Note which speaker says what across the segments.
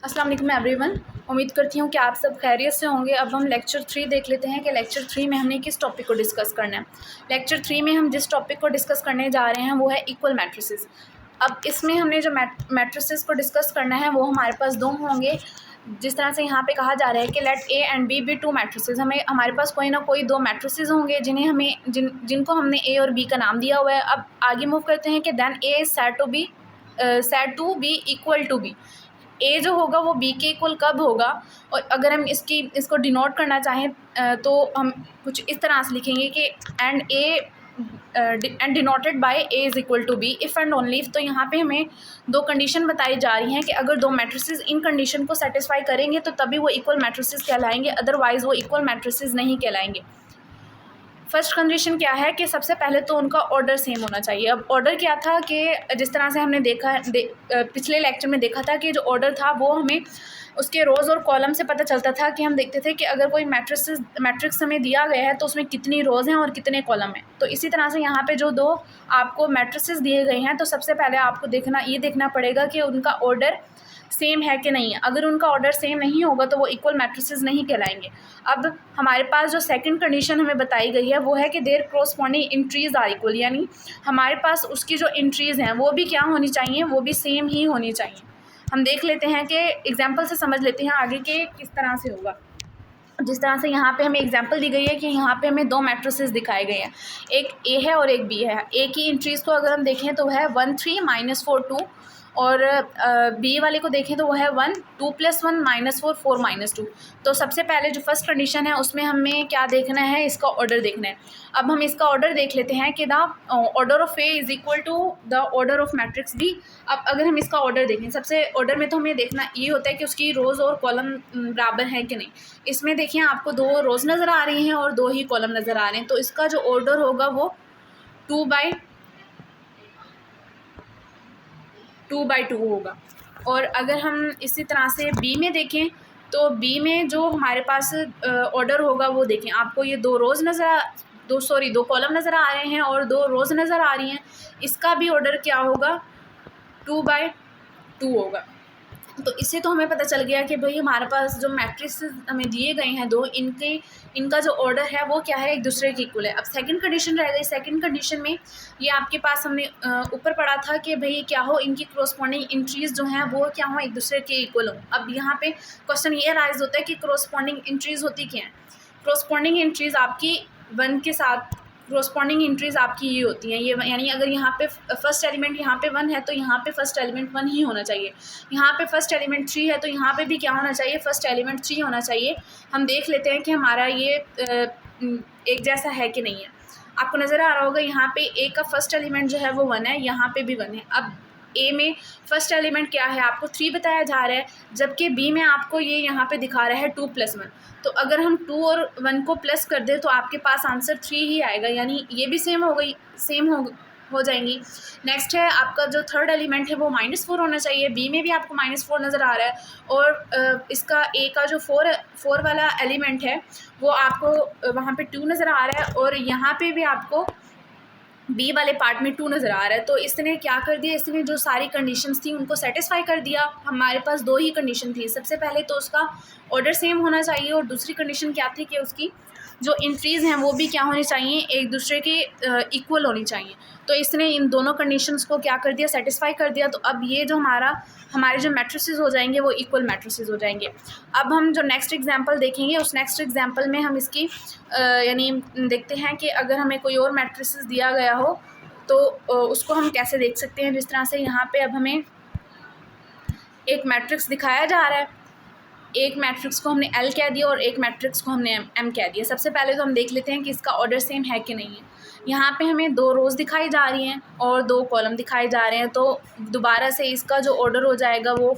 Speaker 1: अस्सलाम वालेकुम एवरीवन। उम्मीद करती हूँ कि आप सब खैरियत से होंगे। अब हम लेक्चर 3 देख लेते हैं कि लेक्चर 3 में हमने किस टॉपिक को डिस्कस करना है। लेक्चर 3 में हम जिस टॉपिक को डिस्कस करने जा रहे हैं वो है इक्वल मैट्रिसेस। अब इसमें हमने जो मैट्रिसेस को डिस्कस करना है वो हमारे पास दो होंगे। जिस तरह से यहाँ पे कहा जा रहा है कि let A and B two matrices, हमें हमारे पास कोई ना कोई दो मैट्रिसेस होंगे जिनको हमने ए और बी का नाम दिया हुआ है। अब आगे मूव करते हैं कि then A is said to be equal to B. A जो होगा वो बी के इक्वल कब होगा, और अगर हम इसको डिनोट करना चाहें तो हम कुछ इस तरह से लिखेंगे कि and denoted by A is equal to B if and only if. तो यहाँ पे हमें दो कंडीशन बताई जा रही हैं कि अगर दो मैट्रिसेस इन कंडीशन को सेटिस्फाई करेंगे तो तभी वो इक्वल मैट्रिसेस कहलाएंगे, अदरवाइज़ वो इक्वल मैट्रिसेस नहीं कहलाएंगे। फर्स्ट कंडीशन क्या है कि सबसे पहले तो उनका ऑर्डर सेम होना चाहिए। अब ऑर्डर क्या था कि जिस तरह से हमने पिछले लेक्चर में देखा था कि जो ऑर्डर था वो हमें उसके रोज़ और कॉलम से पता चलता था कि हम देखते थे कि अगर कोई मैट्रिक्स हमें दिया गया है तो उसमें कितनी रोज़ हैं और कितने कॉलम हैं। तो इसी तरह से यहाँ पे जो दो आपको मैट्रिसेस दिए गए हैं तो सबसे पहले आपको देखना पड़ेगा कि उनका ऑर्डर सेम है कि नहीं है। अगर उनका ऑर्डर सेम नहीं होगा तो वो इक्वल मैट्रिसेस नहीं कहलाएंगे। अब हमारे पास जो सेकंड कंडीशन हमें बताई गई है वो है कि their corresponding entries are equal, यानी हमारे पास उसकी जो इंट्रीज़ हैं वो भी क्या होनी चाहिए, वो भी सेम ही होनी चाहिए। हम देख लेते हैं कि एग्जाम्पल से समझ लेते हैं आगे के किस तरह से होगा। जिस तरह से यहाँ पे हमें एग्जांपल दी गई है कि यहाँ पे हमें दो मैट्रिसेस दिखाए गए हैं, एक ए है और एक बी है। ए की इंट्रीज़ को अगर हम देखें तो वह है 1 3 -4 2, और बी वाले को देखें तो वह है 1 2 + 1 -4 4 -2। तो सबसे पहले जो फर्स्ट कंडीशन है उसमें हमें क्या देखना है, इसका ऑर्डर देखना है। अब हम इसका ऑर्डर देख लेते हैं कि the order of A is equal to the order of matrix B. अब अगर हम इसका ऑर्डर देखें, सबसे ऑर्डर में तो हमें देखना ये होता है कि उसकी रोज़ और कॉलम बराबर हैं कि नहीं। इसमें देखिए आपको दो रोज़ नज़र आ रही हैं और दो ही कॉलम नज़र आ रहे हैं, तो इसका जो ऑर्डर होगा वो 2/2 होगा। और अगर हम इसी तरह से बी में देखें तो बी में जो हमारे पास ऑर्डर होगा वो देखें, आपको ये दो कॉलम नज़र आ रहे हैं और दो रोज़ नज़र आ रही हैं। इसका भी ऑर्डर क्या होगा, 2/2 होगा। तो इससे तो हमें पता चल गया कि भाई हमारे पास जो मैट्रिक्स हमें दिए गए हैं दो, इनका जो ऑर्डर है वो क्या है, एक दूसरे के इक्वल है। अब सेकंड कंडीशन रह गई। सेकंड कंडीशन में ये आपके पास हमने ऊपर पढ़ा था कि भाई क्या हो, इनकी कोरस्पॉन्डिंग इंट्रीज जो हैं वो क्या हो, एक दूसरे के इक्वल हो। अब यहाँ पे क्वेश्चन ये राइज होता है कि कोरस्पॉन्डिंग इंट्रीज होती क्या है। कोरस्पॉन्डिंग इंट्रीज आपकी 1 के साथ कोरस्पॉन्डिंग इंट्रीज आपकी ये होती हैं, ये यानी अगर यहाँ पे फर्स्ट एलिमेंट यहाँ पे 1 है तो यहाँ पे फर्स्ट एलिमेंट 1 ही होना चाहिए। यहाँ पे फर्स्ट एलिमेंट 3 है तो यहाँ पे भी क्या होना चाहिए, फर्स्ट एलिमेंट 3 होना चाहिए। हम देख लेते हैं कि हमारा ये एक जैसा है कि नहीं है। आपको नज़र आ रहा होगा यहाँ पे ए का फर्स्ट एलिमेंट जो है वो 1 है, यहाँ पे भी 1 है। अब ए में फर्स्ट एलिमेंट क्या है, आपको 3 बताया जा रहा है, जबकि बी में आपको ये यहाँ पे दिखा रहा है 2 + 1। तो अगर हम 2 और 1 को प्लस कर दें तो आपके पास आंसर 3 ही आएगा, यानी ये भी सेम हो जाएंगी। नेक्स्ट है आपका जो थर्ड एलिमेंट है वो -4 होना चाहिए। बी में भी आपको -4 नज़र आ रहा है, और इसका ए का जो 4 वाला एलिमेंट है वो आपको वहाँ पे 2 नज़र आ रहा है, और यहाँ पे भी आपको बी वाले पार्ट में 2 नज़र आ रहा है। तो इसने क्या कर दिया, इसने जो सारी कंडीशंस थी उनको सेटिस्फाई कर दिया। हमारे पास दो ही कंडीशन थी, सबसे पहले तो उसका ऑर्डर सेम होना चाहिए, और दूसरी कंडीशन क्या थी कि उसकी जो इंट्रीज़ हैं वो भी क्या होनी चाहिए, एक दूसरे के इक्वल होनी चाहिए। तो इसने इन दोनों कंडीशंस को क्या कर दिया, सेटिस्फाई कर दिया। तो अब ये जो हमारे जो मैट्रिसेस हो जाएंगे वो इक्वल मैट्रिसेस हो जाएंगे। अब हम जो नेक्स्ट एग्जांपल देखेंगे उस नेक्स्ट एग्जांपल में हम इसकी यानी देखते हैं कि अगर हमें कोई और मैट्रिसेस दिया गया हो तो उसको हम कैसे देख सकते हैं। जिस तरह से यहाँ पे अब हमें एक मैट्रिक्स दिखाया जा रहा है, एक मैट्रिक्स को हमने L कह दिया और एक मैट्रिक्स को हमने M कह दिया। सबसे पहले तो हम देख लेते हैं कि इसका ऑर्डर सेम है कि नहीं है। यहाँ पे हमें दो रोज़ दिखाई जा रही हैं और दो कॉलम दिखाए जा रहे हैं, तो दोबारा से इसका जो ऑर्डर हो जाएगा वो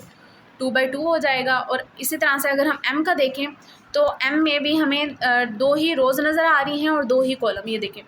Speaker 1: 2/2 हो जाएगा। और इसी तरह से अगर हम M का देखें तो M में भी हमें दो ही रोज़ नज़र आ रही हैं और दो ही कॉलम। ये देखें,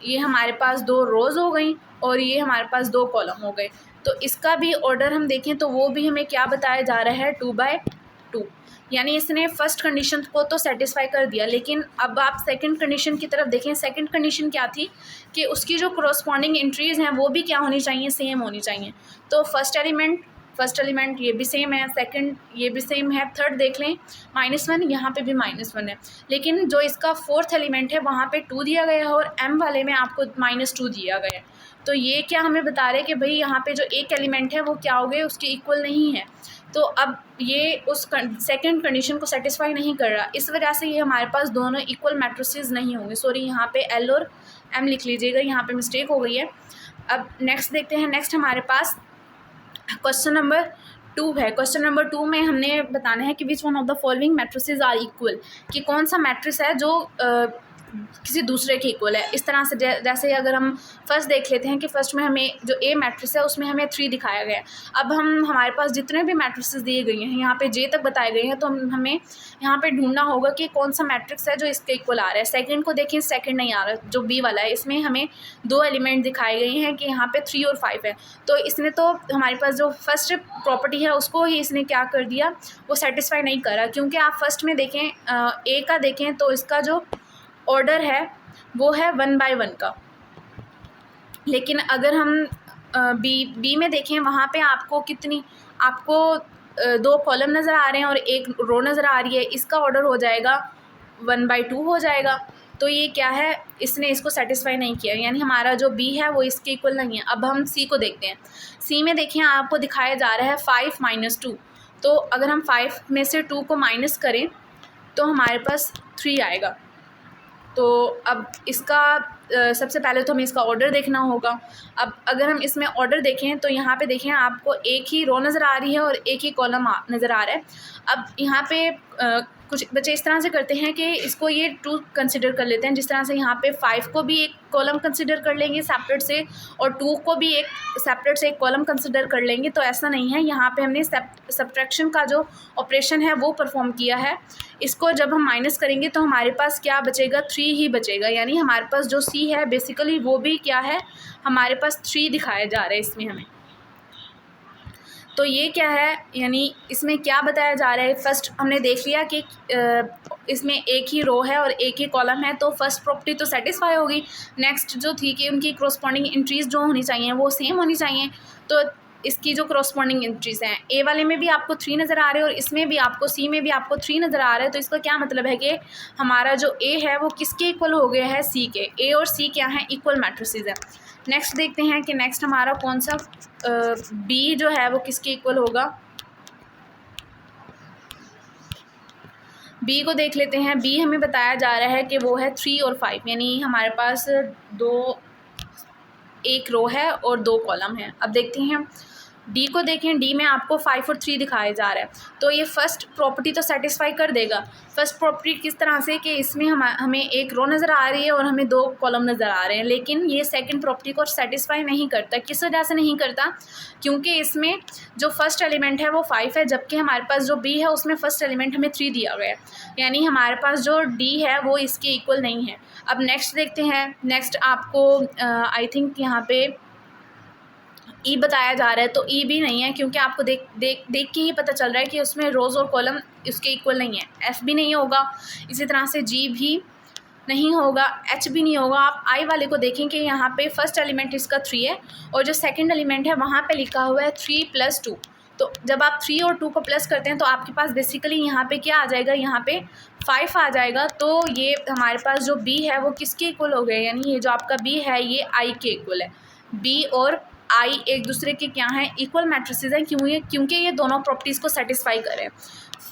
Speaker 1: ये हमारे पास दो रोज़ हो गई और ये हमारे पास दो कॉलम हो गए। तो इसका भी ऑर्डर हम देखें तो वो भी हमें क्या बताया जा रहा है, 2/2। यानी इसने फर्स्ट कंडीशन को तो सेटिस्फाई कर दिया, लेकिन अब आप सेकंड कंडीशन की तरफ देखें। सेकंड कंडीशन क्या थी कि उसकी जो कोरस्पॉन्डिंग इंट्रीज़ हैं वो भी क्या होनी चाहिए, सेम होनी चाहिए। तो फर्स्ट एलिमेंट फर्स्ट एलिमेंट ये भी सेम है, सेकंड ये भी सेम है, थर्ड देख लें -1, यहाँ पे भी -1 है, लेकिन जो इसका फोर्थ एलिमेंट है वहाँ पे 2 दिया गया है और m वाले में आपको -2 दिया गया है। तो ये क्या हमें बता रहे हैं कि भाई यहाँ पे जो एक एलिमेंट है वो क्या हो गए, उसके इक्वल नहीं है। तो अब ये उस सेकंड कंडीशन को सेटिस्फाई नहीं कर रहा, इस वजह से ये हमारे पास दोनों इक्वल मैट्रिसेस नहीं होंगे। सॉरी, यहाँ पे L और M लिख लीजिएगा, यहाँ पे मिस्टेक हो गई है। अब नेक्स्ट देखते हैं। नेक्स्ट हमारे पास क्वेश्चन नंबर 2 है। क्वेश्चन नंबर 2 में हमने बताना है कि which one of the following matrices are equal, कि कौन सा मैट्रिक्स है जो किसी दूसरे के इक्वल है। इस तरह से जैसे अगर हम फर्स्ट देख लेते हैं कि फर्स्ट में हमें जो ए मैट्रिक्स है उसमें हमें 3 दिखाया गया है। अब हमारे पास जितने भी मैट्रिक्स दिए गए हैं यहाँ पे जे तक बताए गए हैं, तो हमें यहाँ पे ढूंढना होगा कि कौन सा मैट्रिक्स है जो इसके इक्वल आ रहा है। सेकंड को देखें, सेकंड नहीं आ रहा, जो बी वाला है इसमें हमें 2 एलिमेंट दिखाए गए हैं कि यहाँ पे 3 और 5 है। तो इसने तो हमारे पास जो फर्स्ट प्रॉपर्टी है उसको ही इसने क्या कर दिया, वो सेटिस्फाई नहीं करा। क्योंकि आप फर्स्ट में देखें ए का देखें तो इसका जो ऑर्डर है वो है 1 by 1 का, लेकिन अगर हम बी में देखें वहाँ पे आपको 2 कॉलम नज़र आ रहे हैं और 1 रो नज़र आ रही है, इसका ऑर्डर हो जाएगा 1 by 2 हो जाएगा। तो ये क्या है, इसने इसको सेटिस्फाई नहीं किया, यानी हमारा जो बी है वो इसके इक्वल नहीं है। अब हम सी को देखते हैं। सी में देखें आपको दिखाया जा रहा है 5 - 2, तो अगर हम 5 में से 2 को माइनस करें तो हमारे पास 3 आएगा। तो अब इसका सबसे पहले तो हमें इसका ऑर्डर देखना होगा। अब अगर हम इसमें ऑर्डर देखें तो यहाँ पे देखें आपको एक ही रो नज़र आ रही है और एक ही कॉलम नज़र आ रहा है। अब यहाँ पे कुछ बच्चे इस तरह से करते हैं कि इसको ये 2 कंसिडर कर लेते हैं, जिस तरह से यहाँ पे 5 को भी एक कॉलम कंसिडर कर लेंगे सेपरेट से और 2 को भी एक सेपरेट से एक कॉलम कंसिडर कर लेंगे। तो ऐसा नहीं है, यहाँ पे हमने सब्ट्रैक्शन का जो ऑपरेशन है वो परफॉर्म किया है। इसको जब हम माइनस करेंगे तो हमारे पास क्या बचेगा, 3 ही बचेगा। यानी हमारे पास जो सी है बेसिकली वो भी क्या है, हमारे पास 3 दिखाया जा रहा है इसमें हमें। तो ये क्या है, यानी इसमें क्या बताया जा रहा है। फर्स्ट हमने देख लिया कि इसमें एक ही रो है और एक ही कॉलम है, तो फर्स्ट प्रॉपर्टी तो सेटिस्फाई होगी। नेक्स्ट जो थी कि उनकी क्रॉसपॉन्डिंग एंट्रीज जो होनी चाहिए वो सेम होनी चाहिए। तो इसकी जो क्रॉसपॉन्डिंग एंट्रीज हैं, ए वाले में भी आपको 3 नज़र आ रहे हैं और इसमें भी आपको सी में भी आपको 3 नज़र आ रहे हैं। तो इसका क्या मतलब है कि हमारा जो ए है वो किसके इक्वल हो गया है, सी के। ए और सी क्या है, इक्वल मैट्रिसेस है। नेक्स्ट देखते हैं कि नेक्स्ट हमारा कौन सा बी जो है वो किसके इक्वल होगा। बी को देख लेते हैं। बी हमें बताया जा रहा है कि वो है 3 और 5, यानी हमारे पास एक रो है और 2 कॉलम है। अब देखते हैं डी को देखें। डी में आपको 5 और 3 दिखाया जा रहा है, तो ये फर्स्ट प्रॉपर्टी तो सेटिस्फाई कर देगा। फर्स्ट प्रॉपर्टी किस तरह से कि इसमें हमें एक रो नज़र आ रही है और हमें 2 कॉलम नज़र आ रहे हैं, लेकिन ये सेकंड प्रॉपर्टी को सेटिस्फाई नहीं करता। किस वजह से नहीं करता, क्योंकि इसमें जो फर्स्ट एलिमेंट है वो 5 है, जबकि हमारे पास जो बी है उसमें फर्स्ट एलिमेंट हमें 3 दिया गया है, यानी हमारे पास जो डी है वो इसके इक्वल नहीं है। अब नेक्स्ट देखते हैं। नेक्स्ट आपको आई थिंक यहाँ पे ई बताया जा रहा है, तो ई भी नहीं है, क्योंकि आपको देख के ही पता चल रहा है कि उसमें रोज़ और कॉलम उसके इक्वल नहीं है। एफ भी नहीं होगा, इसी तरह से जी भी नहीं होगा, एच भी नहीं होगा। आप आई वाले को देखें कि यहाँ पे फर्स्ट एलिमेंट इसका 3 है और जो सेकंड एलिमेंट है वहाँ पे लिखा हुआ है 3 + 2। तो जब आप 3 और 2 को प्लस करते हैं तो आपके पास बेसिकली यहाँ पे क्या आ जाएगा, यहाँ पे 5 आ जाएगा। तो ये हमारे पास जो बी है वो किसके इक्वल हो गए, यानी ये जो आपका बी है ये आई के इक्वल है। बी और आई एक दूसरे के क्या हैं, इक्वल मैट्रिसेस हैं, क्योंकि ये दोनों प्रॉपर्टीज़ को सेटिस्फाई करें।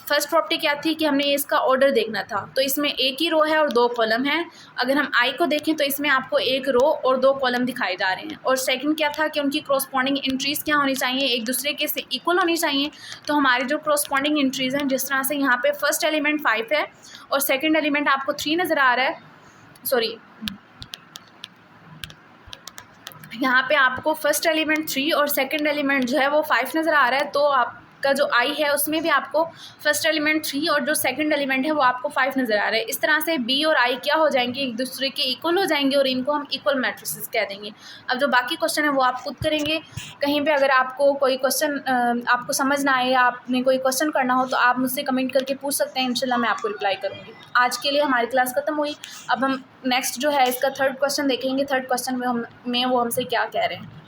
Speaker 1: फर्स्ट प्रॉपर्टी क्या थी कि हमने इसका ऑर्डर देखना था, तो इसमें एक ही रो है और 2 कॉलम है। अगर हम आई को देखें तो इसमें आपको एक रो और 2 कॉलम दिखाए जा रहे हैं। और सेकंड क्या था कि उनकी क्रॉसपॉन्डिंग एंट्रीज़ क्या होनी चाहिए, एक दूसरे के से इक्वल होनी चाहिए। तो हमारी जो क्रॉसपॉन्डिंग एंट्रीज़ हैं, जिस तरह से यहाँ पे फर्स्ट एलिमेंट 5 है और सेकेंड एलिमेंट आपको 3 नज़र आ रहा है, सॉरी यहाँ पे आपको फर्स्ट एलिमेंट 3 और सेकंड एलिमेंट जो है वो 5 नज़र आ रहा है। तो आपका जो आई है उसमें भी आपको फर्स्ट एलिमेंट 3 और जो सेकंड एलिमेंट है वो आपको 5 नज़र आ रहा है। इस तरह से बी और आई क्या हो जाएंगे, एक दूसरे के इक्वल हो जाएंगे और इनको हम इक्वल मैट्रिसेस कह देंगे। अब जो बाकी क्वेश्चन है वो आप खुद करेंगे। कहीं पर अगर आपको कोई क्वेश्चन आपको समझ ना आए या आपने कोई क्वेश्चन करना हो तो आप मुझसे कमेंट करके पूछ सकते हैं, इंशाल्लाह मैं आपको रिप्लाई करूँगी। आज के लिए हमारी क्लास ख़त्म हुई। अब हम नेक्स्ट जो है इसका थर्ड क्वेश्चन देखेंगे। थर्ड क्वेश्चन में वो हमसे क्या कह रहे हैं।